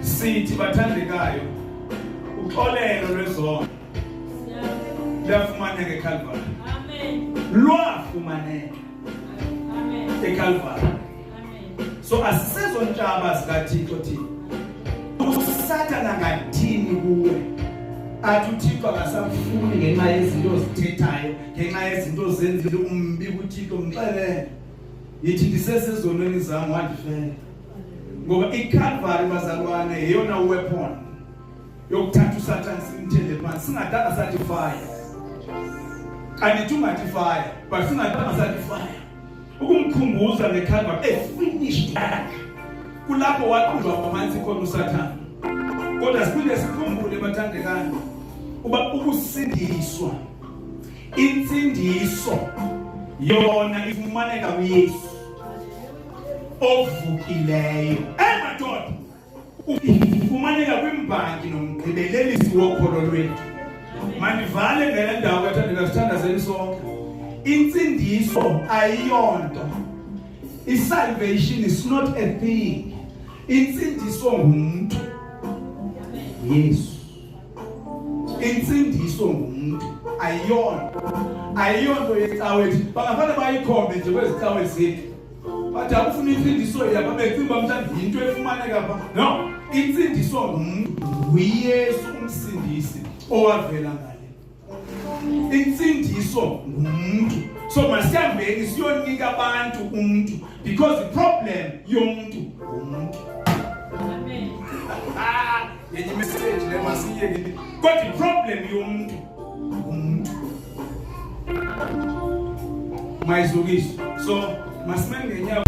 Sithi bathandekayo uxolelo lwezono lafumaneka eCalvary. Amen. Lwafumaneka. Amen. eCalvary. Amen. So asisezontshaba zikaThixo thina. Usathana ngathini kuwe? Athi uThixo akasamfuni ngenxa yezinto ozithethayo, ngenxa yezinto zenzile umbi kuThixo mxelele. Yithi ndisesezonweni zami wandifela. Ngoba iCalvary bazalwane yeyona weapon yokuthatha uSathane simthele phansi. Singadanga sathi fire. Kanti ungathi fire, but singadanga sathi fire. Ukumkhumbuza ngeCalvary finished work. Kulapho waqhudwa phansi khona uSathane. Kodwa siphinde sikhumbule bathandekani uba ukusindiswa, insindiso yona ifumaneka kuYesu ovukileyo. Madoda ufumaneka kwimbangi nomgqibelelisi wokholo lwethu. Mandivale ngale ndawo ethandeka sithandazeni sonke. Insindiso ayiyonto. Salvation is not a thing. Insindiso ngumuntu. Yesu. Insindiso ngumuntu ayiyonto yecawethi. Bangafane bayikhombe nje kwezicawe zethu. Bathi akufuna insindiso yaba becimba mhlawumbe into efumaneka pha. No, insindiso ngumuntu, uYesu umsindisi owavela ngale. Insindiso ngumuntu. So masihambeni siyonika abantu umuntu, because the problem yomuntu ngumuntu. Amen. Yenye message le masiyeke. But the problem yomuntu ngumuntu. Mayizukisho. So masimenge nyawo